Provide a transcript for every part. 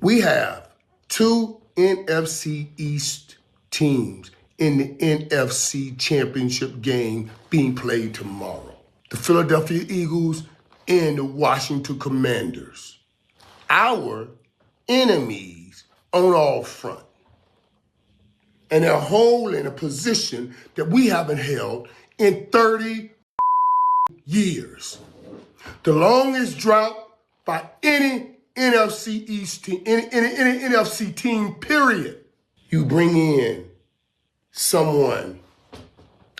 We have two NFC East teams in the NFC Championship game being played tomorrow. The Philadelphia Eagles and the Washington Commanders. Our enemies on all front. And they're holding a position that we haven't held in 30 years. The longest drought by any NFC East team, any NFC team, period. You bring in someone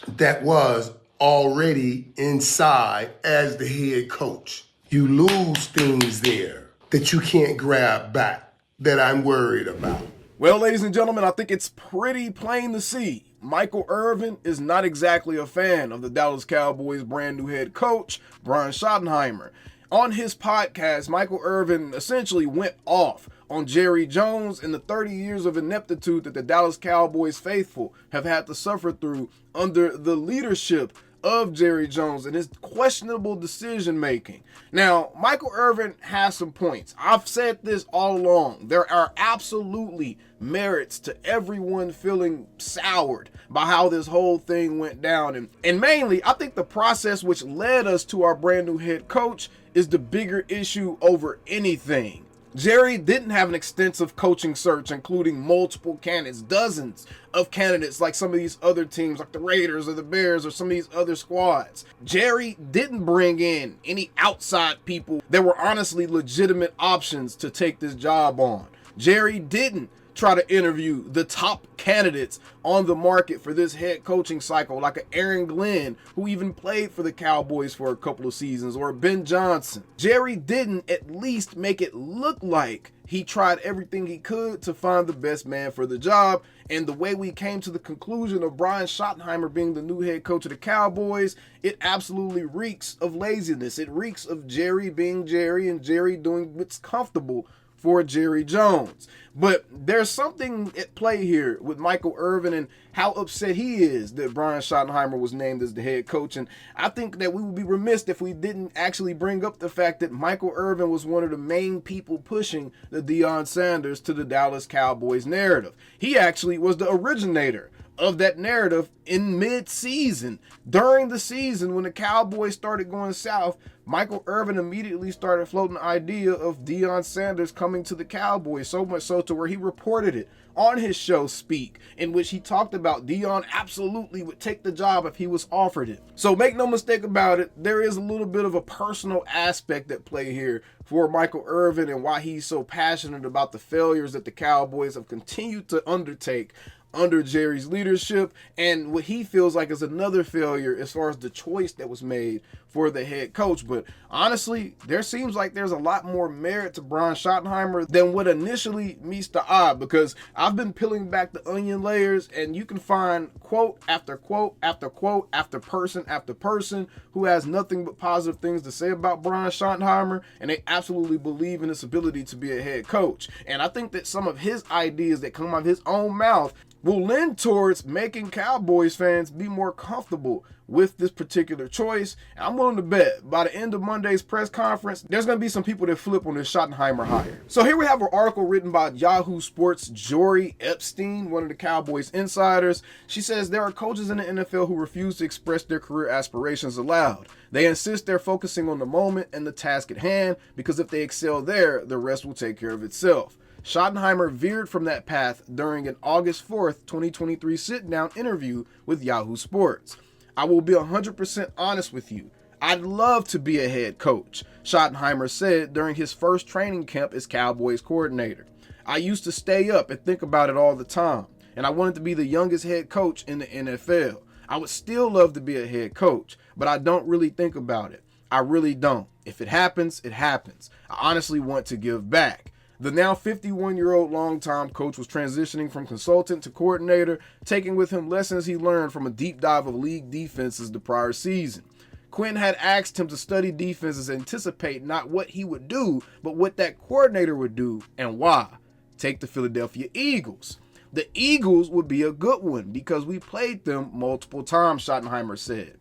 that was already inside as the head coach. You lose things there that you can't grab back, that I'm worried about. Well, ladies and gentlemen, I think it's pretty plain to see. Michael Irvin is not exactly a fan of the Dallas Cowboys' brand new head coach, Brian Schottenheimer. On his podcast, Michael Irvin essentially went off on Jerry Jones and the 30 years of ineptitude that the Dallas Cowboys faithful have had to suffer through under the leadership of Jerry Jones and his questionable decision making. Now, Michael Irvin has some points. I've said this all along. There are absolutely merits to everyone feeling soured by how this whole thing went down. And mainly, I think the process which led us to our brand new head coach is the bigger issue over anything. Jerry didn't have an extensive coaching search, including multiple candidates, dozens of candidates like some of these other teams, like the Raiders or the Bears or some of these other squads. Jerry didn't bring in any outside people that were honestly legitimate options to take this job on. Jerry didn't try to interview the top candidates on the market for this head coaching cycle, like an Aaron Glenn, who even played for the Cowboys for a couple of seasons, or Ben Johnson. Jerry didn't at least make it look like he tried everything he could to find the best man for the job. And the way we came to the conclusion of Brian Schottenheimer being the new head coach of the Cowboys, it absolutely reeks of laziness. It reeks of Jerry being Jerry and Jerry doing what's comfortable for Jerry Jones. But there's something at play here with Michael Irvin and how upset he is that Brian Schottenheimer was named as the head coach. And I think that we would be remiss if we didn't actually bring up the fact that Michael Irvin was one of the main people pushing the Deion Sanders to the Dallas Cowboys narrative. He actually was the originator of that narrative in mid-season. During the season, when the Cowboys started going south, Michael Irvin immediately started floating the idea of Deion Sanders coming to the Cowboys, so much so to where he reported it on his show Speak, in which he talked about Deion absolutely would take the job if he was offered it. So make no mistake about it, there is a little bit of a personal aspect at play here for Michael Irvin and why he's so passionate about the failures that the Cowboys have continued to undertake under Jerry's leadership, and what he feels like is another failure as far as the choice that was made for the head coach. But honestly, there seems like there's a lot more merit to Brian Schottenheimer than what initially meets the eye, because I've been peeling back the onion layers, and you can find quote after quote after quote after person who has nothing but positive things to say about Brian Schottenheimer, and they absolutely believe in his ability to be a head coach. And I think that some of his ideas that come out of his own mouth will lend towards making Cowboys fans be more comfortable with this particular choice. And I'm willing to bet by the end of Monday's press conference, there's going to be some people that flip on this Schottenheimer hire. So here we have an article written by Yahoo Sports' Jory Epstein, one of the Cowboys insiders. She says there are coaches in the NFL who refuse to express their career aspirations aloud. They insist they're focusing on the moment and the task at hand, because if they excel there, the rest will take care of itself. Schottenheimer veered from that path during an August 4th, 2023 sit-down interview with Yahoo Sports. I will be 100% honest with you. I'd love to be a head coach, Schottenheimer said during his first training camp as Cowboys coordinator. I used to stay up and think about it all the time, and I wanted to be the youngest head coach in the NFL. I would still love to be a head coach, but I don't really think about it. I really don't. If it happens, it happens. I honestly want to give back. The now 51-year-old longtime coach was transitioning from consultant to coordinator, taking with him lessons he learned from a deep dive of league defenses the prior season. Quinn had asked him to study defenses and anticipate not what he would do, but what that coordinator would do and why. Take the Philadelphia Eagles. The Eagles would be a good one because we played them multiple times, Schottenheimer said.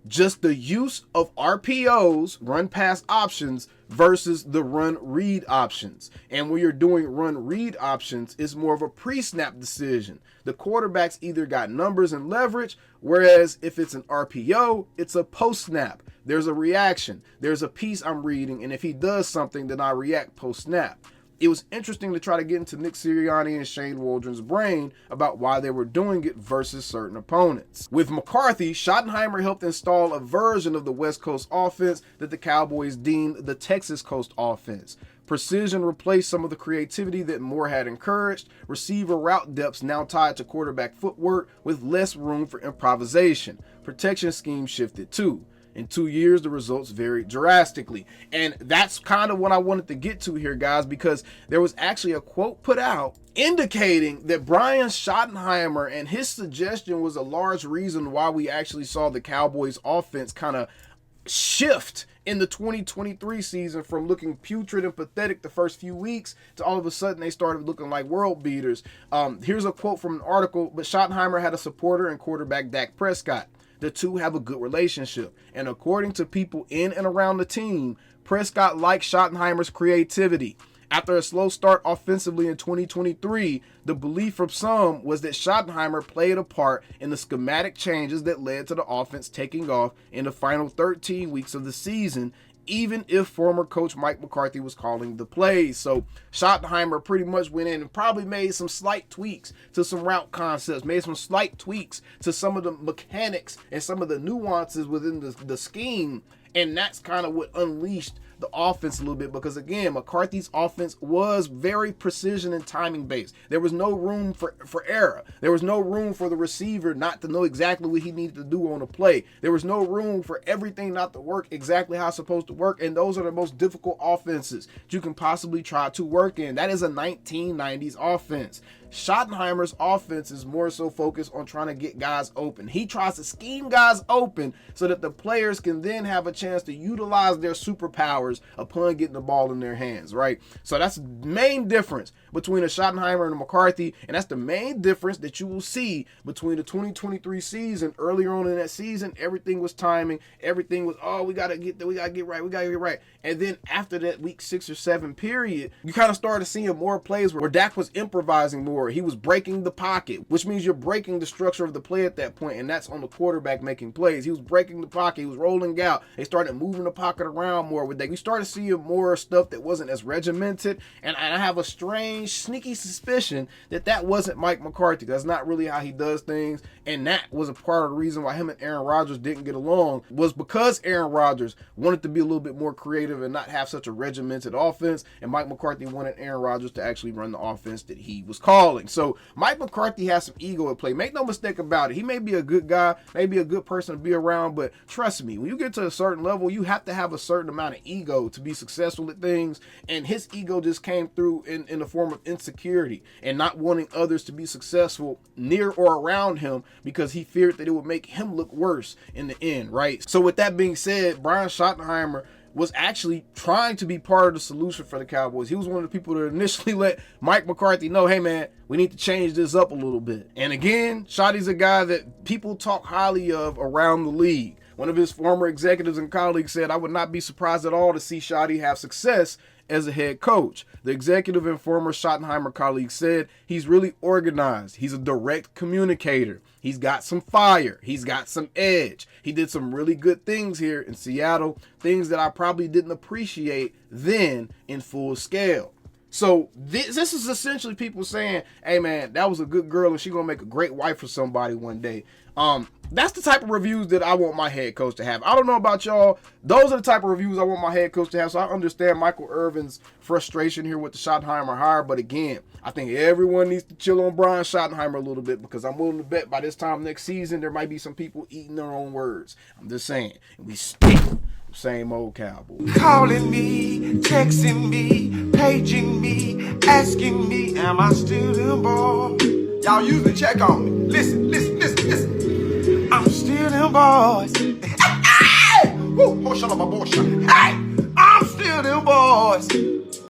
Just the use of RPOs, run pass options, versus the run-read options. And when you're doing run-read options, it's more of a pre-snap decision. The quarterbacks either got numbers and leverage, whereas if it's an RPO, it's a post-snap. There's a reaction. There's a piece I'm reading, and if he does something, then I react post-snap. It was interesting to try to get into Nick Sirianni and Shane Waldron's brain about why they were doing it versus certain opponents. With McCarthy, Schottenheimer helped install a version of the West Coast offense that the Cowboys deemed the Texas Coast offense. Precision replaced some of the creativity that Moore had encouraged. Receiver route depths now tied to quarterback footwork with less room for improvisation. Protection scheme shifted too. In 2 years, the results varied drastically. And that's kind of what I wanted to get to here, guys, because there was actually a quote put out indicating that Brian Schottenheimer and his suggestion was a large reason why we actually saw the Cowboys offense kind of shift in the 2023 season from looking putrid and pathetic the first few weeks to all of a sudden they started looking like world beaters. Here's a quote from an article, but Schottenheimer had a supporter and quarterback Dak Prescott. The two have a good relationship. And according to people in and around the team, Prescott liked Schottenheimer's creativity. After a slow start offensively in 2023, the belief from some was that Schottenheimer played a part in the schematic changes that led to the offense taking off in the final 13 weeks of the season, even if former coach Mike McCarthy was calling the plays. So Schottenheimer pretty much went in and probably made some slight tweaks to some route concepts, made some slight tweaks to some of the mechanics and some of the nuances within the scheme. And that's kind of what unleashed the offense a little bit, because again, McCarthy's offense was very precision and timing based. There was no room for error. There was no room for the receiver not to know exactly what he needed to do on a play. There was no room for everything not to work exactly how it's supposed to work. And those are the most difficult offenses you can possibly try to work in. That is a 1990s offense. Schottenheimer's offense is more so focused on trying to get guys open. He tries to scheme guys open so that the players can then have a chance to utilize their superpowers upon getting the ball in their hands, right? So that's the main difference between a Schottenheimer and a McCarthy, and that's the main difference that you will see between the 2023 season. Earlier on in that season, everything was timing. Everything was, we gotta get right. And then after that week 6 or 7 period, you kind of started seeing more plays where Dak was improvising more. He was breaking the pocket, which means you're breaking the structure of the play at that point, and that's on the quarterback making plays. He was breaking the pocket. He was rolling out. They started moving the pocket around more with Dak. We started seeing more stuff that wasn't as regimented, and I have a strange, sneaky suspicion that that wasn't Mike McCarthy. That's not really how he does things, and that was a part of the reason why him and Aaron Rodgers didn't get along, was because Aaron Rodgers wanted to be a little bit more creative and not have such a regimented offense, and Mike McCarthy wanted Aaron Rodgers to actually run the offense that he was calling. So Mike McCarthy has some ego at play. Make no mistake about it. He may be a good guy, maybe a good person to be around, but trust me, when you get to a certain level, you have to have a certain amount of ego to be successful at things, and his ego just came through in the form of insecurity and not wanting others to be successful near or around him because he feared that it would make him look worse in the end, right? So with that being said, Brian Schottenheimer was actually trying to be part of the solution for the Cowboys. He was one of the people that initially let Mike McCarthy know, hey man, we need to change this up a little bit. And again, Schotty's a guy that people talk highly of around the league. One of his former executives and colleagues said, I would not be surprised at all to see Schotty have success as a head coach. The executive and former Schottenheimer colleague said he's really organized. He's a direct communicator. He's got some fire. He's got some edge. He did some really good things here in Seattle, things that I probably didn't appreciate then in full scale. So this is essentially people saying, hey man, that was a good girl and she's going to make a great wife for somebody one day. That's the type of reviews that I want my head coach to have. I don't know about y'all. Those are the type of reviews I want my head coach to have. So I understand Michael Irvin's frustration here with the Schottenheimer hire. But again, I think everyone needs to chill on Brian Schottenheimer a little bit, because I'm willing to bet by this time next season, there might be some people eating their own words. I'm just saying. And we stick. Same old Cowboys. Calling me, texting me, paging me, asking me, am I still them boys? Y'all usually check on me. Listen. I'm still them boys. Hey! Woo! Oh, shut up, my boy. Hey! I'm still them boys.